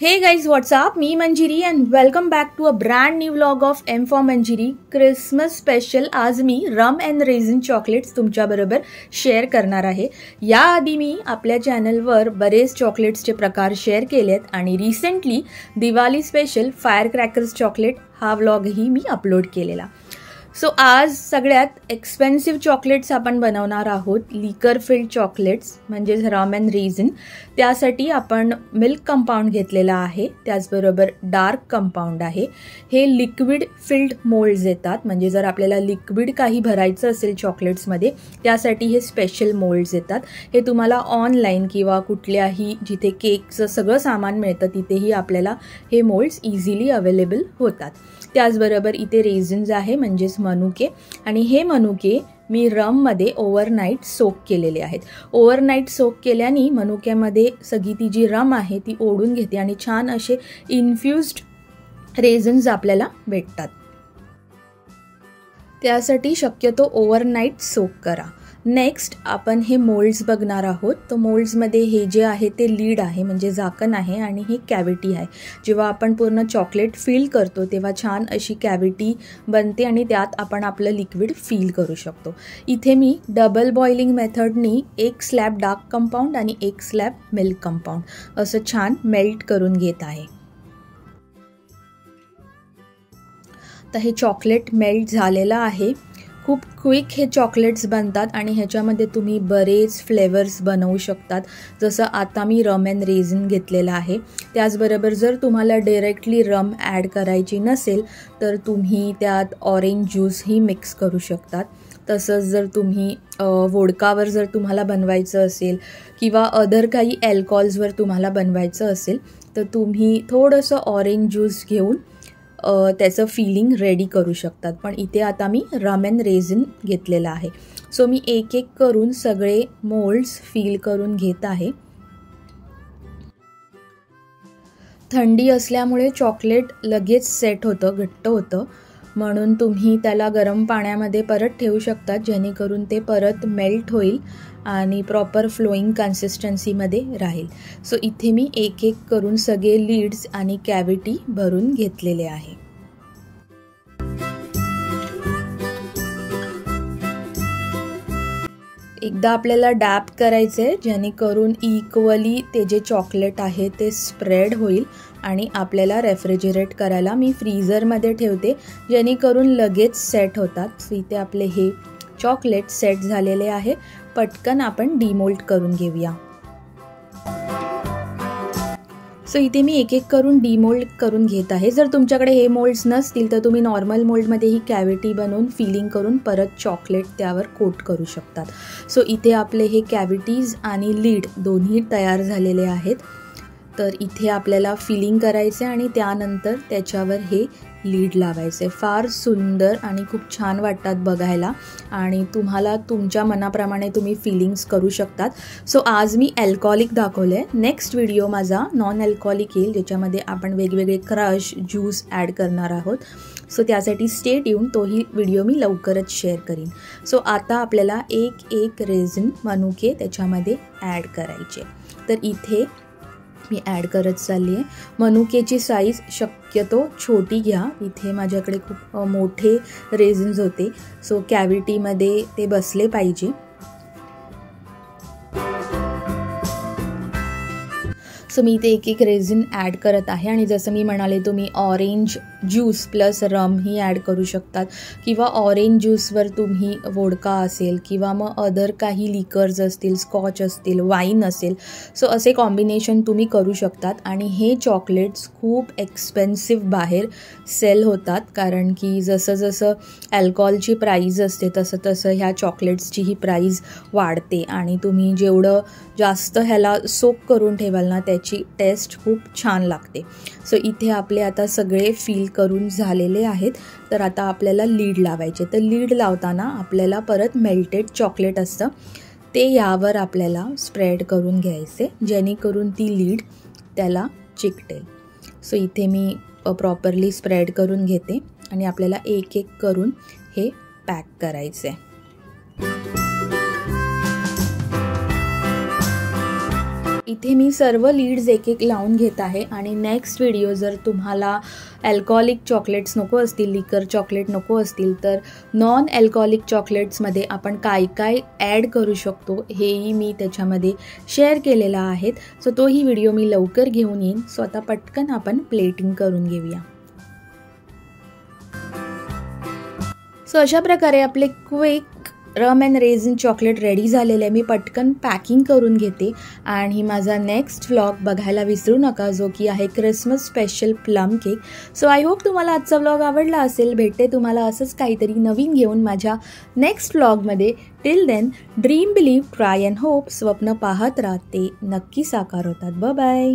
Hey guys, what's up? Me Manjiri and welcome back to a brand new vlog of M for Manjiri Christmas special. आज मी रम and resin chocolates तुमच्याबरोबर share करणार आहे. याआधी मी आपल्या चॅनलवर बरेच चॉकलेट्सचे प्रकार शेअर केलेत आणि recently Diwali special fire crackers chocolate हा व्लॉगही मी अपलोड केलेला. सो आज सगळ्यात एक्सपेन्सिव्ह चॉकलेट्स आपण बनवणार आहोत. लिकर फिल्ड चॉकलेट्स म्हणजेच रम अँड रेझिन. त्यासाठी आपण मिल्क कंपाऊंड घेतलेला आहे, त्याचबरोबर डार्क कंपाऊंड आहे. हे लिक्विड फिल्ड मोल्ड्स येतात, म्हणजे जर आपल्याला लिक्विड काही भरायचं असेल चॉकलेट्समध्ये त्यासाठी हे स्पेशल मोल्ड्स येतात. हे तुम्हाला ऑनलाईन किंवा कुठल्याही जिथे केकचं सगळं सामान मिळतं तिथेही आपल्याला हे मोल्ड्स इझिली अवेलेबल होतात. त्याचबरोबर इथे रेझिन्स आहे म्हणजेच मनुके, आणि हे मनुके मी रममध्ये ओव्हरनाईट सोक केलेले आहेत. ओव्हरनाईट सोक केल्याने मनुक्यामध्ये सगळी ती जी रम आहे ती ओढून घेते आणि छान असे इन्फ्युज्ड रेझिन्स आपल्याला भेटतात. त्यासाठी शक्यतो ओव्हरनाईट सोक करा. नेक्स्ट आपण हे मोल्ड्स बघणार आहोत. तर मोल्ड्समध्ये हे जे आहे ते लीड आहे म्हणजे झाकण आहे आणि हे कॅव्हिटी आहे. जेव्हा आपण पूर्ण चॉकलेट फिल करतो तेव्हा छान अशी कॅव्हिटी बनते आणि त्यात आपण आपलं लिक्विड फिल करू शकतो. इथे मी डबल बॉइलिंग मेथडनी एक स्लॅब डार्क कंपाऊंड आणि एक स्लॅब मिल्क कंपाऊंड असं छान मेल्ट करून घेत आहे. तर हे चॉकलेट मेल्ट झालेलं आहे. खूप क्विक हे चॉकलेट्स बनतात आणि ह्याच्यामध्ये तुम्ही बरेच फ्लेवर्स बनवू शकतात. जसं आता मी रम अँड रेझिन घेतलेला आहे. त्याचबरोबर जर तुम्हाला डायरेक्टली रम ॲड करायची नसेल तर तुम्ही त्यात ऑरेंज ज्यूसही मिक्स करू शकतात. तसंच जर तुम्ही वोडकावर जर तुम्हाला बनवायचं असेल किंवा अदर काही अल्कोहोल्सवर तुम्हाला बनवायचं असेल तर तुम्ही थोडंसं ऑरेंज ज्यूस घेऊन त्याचं फिलिंग रेडी करू शकतात. पण इथे आता मी रम अँड रेझिन घेतलेला आहे. सो मी एक एक करून सगळे मोल्ड्स फिल करून घेत आहे. थंडी असल्यामुळे चॉकलेट लगेच सेट होतं, घट्ट होतं, म्हणून तुम्ही त्याला गरम पाण्यामध्ये परत ठेवू शकता जेणेकरून ते परत मेल्ट होईल आणि प्रॉपर फ्लोईंग कन्सिस्टन्सीमध्ये राहील. सो इथे मी एक एक करून सगळे लीड्स आणि कॅव्हिटी भरून घेतलेले आहे. एकदा आपल्याला डॅप करायचं आहे जेणेकरून इक्वली ते जे चॉकलेट आहे ते स्प्रेड होईल आणि आपल्याला रेफ्रिजरेट करायला मी फ्रीझरमध्ये ठेवते जेणेकरून लगेच सेट होतात. सो इथे आपले हे चॉकलेट सेट झालेले आहे. पटकन आपण डिमोल्ड करून घेऊया. सो इथे मी एक एक करून डिमोल्ड करून घेत आहे. जर तुमच्याकडे हे मोल्ड्स नसतील तर तुम्ही नॉर्मल मोल्डमध्येही कॅव्हिटी बनवून फिलिंग करून परत चॉकलेट त्यावर कोट करू शकतात. सो इथे आपले हे कॅव्हिटीज आणि लीड दोन्ही तयार झालेले आहेत. तर इथे आपल्याला फिलिंग करायचे आणि त्यानंतर त्याच्यावर हे लीड लावायचे. फार सुंदर आणि खूप छान वाटतात बघायला आणि तुम्हाला तुमच्या मनाप्रमाणे तुम्ही फिलिंग्स करू शकतात. सो आज मी अल्कोहोलिक दाखवलं आहे. नेक्स्ट व्हिडिओ माझा नॉन अल्कोहोलिक येईल ज्याच्यामध्ये आपण वेगवेगळे क्रश ज्यूस ॲड करणार आहोत. सो त्यासाठी स्टे ट्यून, तोही व्हिडिओ मी लवकरच शेअर करीन. सो आता आपल्याला एक एक रेझिन मनुके त्याच्यामध्ये ॲड करायचे. तर इथे मी ॲड करत चालली आहे. मनुकेची साईज शक्यतो छोटी घ्या. इथे माझ्याकडे खूप मोठे रेझिन्स होते सो कॅव्हिटीमध्ये ते बसले पाहिजे. सो मी इथे एक एक रेझिन ॲड करत आहे आणि जसं मी म्हणाले तुम्ही ऑरेंज ज्यूस प्लस रम ही ॲड करू शकतात किंवा ऑरेंज ज्यूसवर तुम्ही वोडका असेल किंवा मग अदर काही लिकर्स असतील, स्कॉच असतील, वाईन असेल, सो असे कॉम्बिनेशन तुम्ही करू शकतात. आणि हे चॉकलेट्स खूप एक्सपेन्सिव्ह बाहेर सेल होतात कारण की जसं जसं अल्कोहोलची प्राईज असते तसं तसं ह्या चॉकलेट्सची प्राईज वाढते आणि तुम्ही जेवढं जास्त ह्याला सोक करून ठेवाल ना त्याची टेस्ट खूप छान लागते. सो इथे आपले आता सगळे फिल करून झालेले आहेत. तर आता आपल्याला लीड लावायचे. तर लीड लावताना आपल्याला परत मेल्टेड चॉकलेट असतं ते यावर आपल्याला स्प्रेड करून घ्यायचे जेणेकरून ती लीड त्याला चिकटेल. सो इथे मी प्रॉपरली स्प्रेड करून घेते आणि आपल्याला एक एक करून हे पॅक करायचे. इथे मी सर्व लीड्स एक एक लावून घेत आहे आणि नेक्स्ट व्हिडिओ जर तुम्हाला अल्कोहोलिक चॉकलेट्स नको असतील, लिकर चॉकलेट नको असतील, तर नॉन अल्कोहोलिक चॉकलेट्समध्ये आपण काय काय ॲड करू शकतो हेही मी त्याच्यामध्ये शेअर केलेला आहे. सो तोही व्हिडिओ मी लवकर घेऊन येईन. सो आता पटकन आपण प्लेटिंग करून घेऊया. सो अशा प्रकारे आपले quick rum and resin chocolate ready झालेले आहे. मी पटकन पॅकिंग करून घेते आणि माझा नेक्स्ट व्लॉग बघायला विसरू नका, जो की आहे Christmas special plum cake. So I hope तुम्हाला आजचा व्लॉग आवडला असेल. भेटते तुम्हाला असंच काहीतरी नवीन घेऊन माझ्या नेक्स्ट व्लॉगमध्ये. Till then dream, believe, try and hope. स्वप्न पाहत राहा, ते नक्की साकार होतात. Bye bye.